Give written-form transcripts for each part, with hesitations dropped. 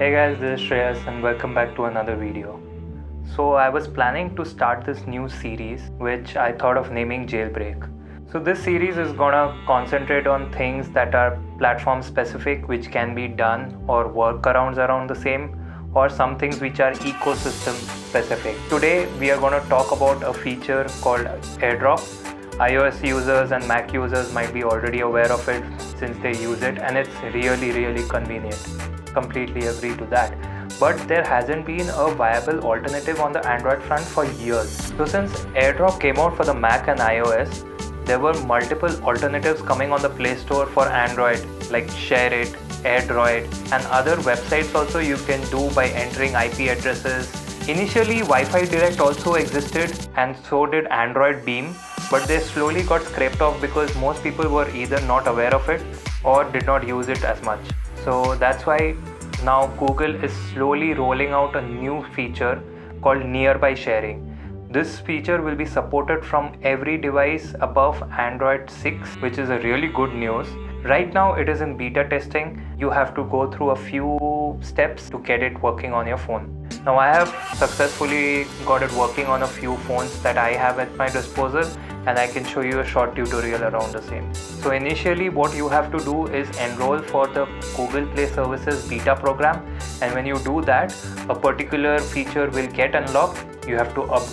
Hey guys, this is Shreyas and welcome back to another video. So I was planning to start this new series which I thought of naming Jailbreak. So this series is gonna concentrate on things that are platform specific which can be done or workarounds around the same, or some things which are ecosystem specific. Today we are gonna talk about a feature called AirDrop. iOS users and Mac users might be already aware of it since they use it, and it's really convenient. Completely agree to that. But there hasn't been a viable alternative on the Android front for years. So since AirDrop came out for the Mac and iOS, there were multiple alternatives coming on the Play Store for Android like ShareIt, AirDroid, and other websites also you can do by entering IP addresses. Initially, Wi-Fi Direct also existed, and so did Android Beam, but they slowly got scraped off because most people were either not aware of it or did not use it as much. So that's why now Google is slowly rolling out a new feature called Nearby Sharing. This feature will be supported from every device above Android 6, which is a really good news. Right now it is in beta testing. You have to go through a few steps to get it working on your phone. Now I have successfully got it working on a few phones that I have at my disposal, and I can show you a short tutorial around the same. So initially what you have to do is enroll for the Google Play Services beta program, and when you do that, a particular feature will get unlocked. You have to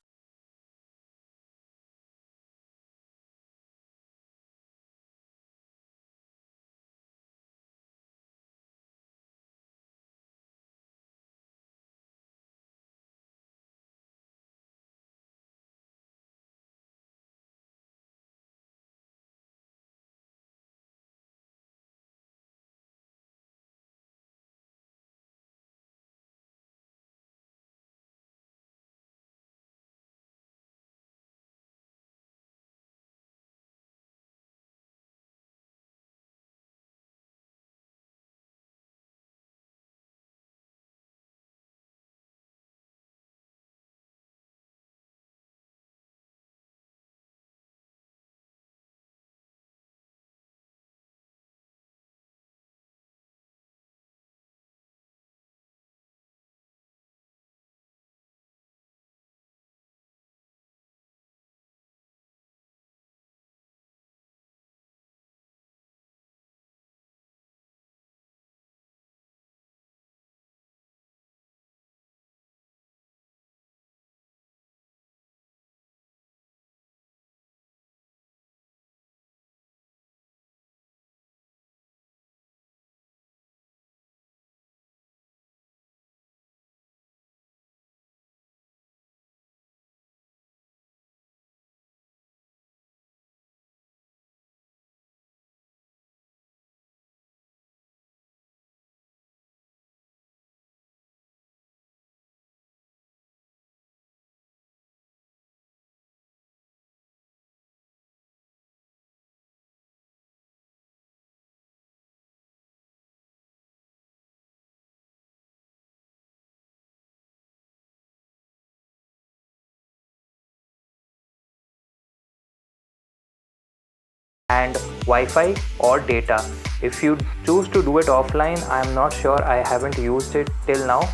and Wi-Fi or data. If you choose to do it offline, I'm not sure, I haven't used it till now,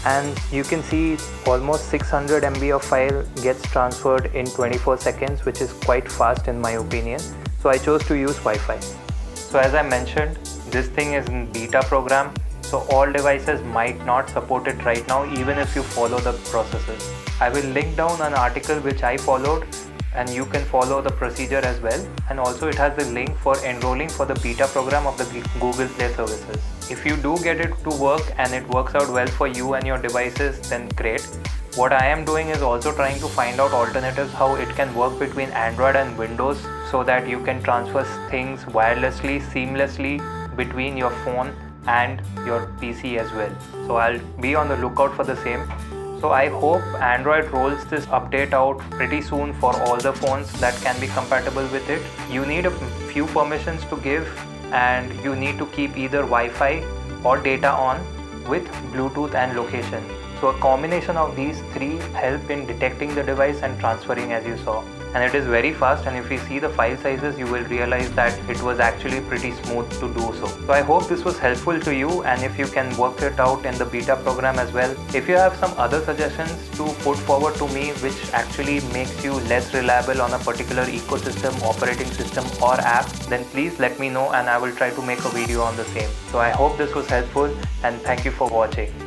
and you can see almost 600 MB of file gets transferred in 24 seconds, which is quite fast in my opinion. So I chose to use Wi-Fi. So as I mentioned, this thing is in beta program, so all devices might not support it right now even if you follow the processes. I will link down an article which I followed, and you can follow the procedure as well, and also it has the link for enrolling for the beta program of the Google Play Services. If you do get it to work and it works out well for you and your devices, then great. What I am doing is also trying to find out alternatives how it can work between Android and Windows, so that you can transfer things wirelessly, seamlessly between your phone and your PC as well. So I'll be on the lookout for the same. So I hope Android rolls this update out pretty soon for all the phones that can be compatible with it. You need a few permissions to give, and you need to keep either Wi-Fi or data on with Bluetooth and location. So a combination of these three help in detecting the device and transferring, as you saw. and it is very fast, and if you see the file sizes you will realize that it was actually pretty smooth to do so. So I hope this was helpful to you, and if you can work it out in the beta program as well. If you have some other suggestions to put forward to me which actually makes you less reliable on a particular ecosystem, operating system or app, then please let me know and I will try to make a video on the same. So I hope this was helpful, and thank you for watching.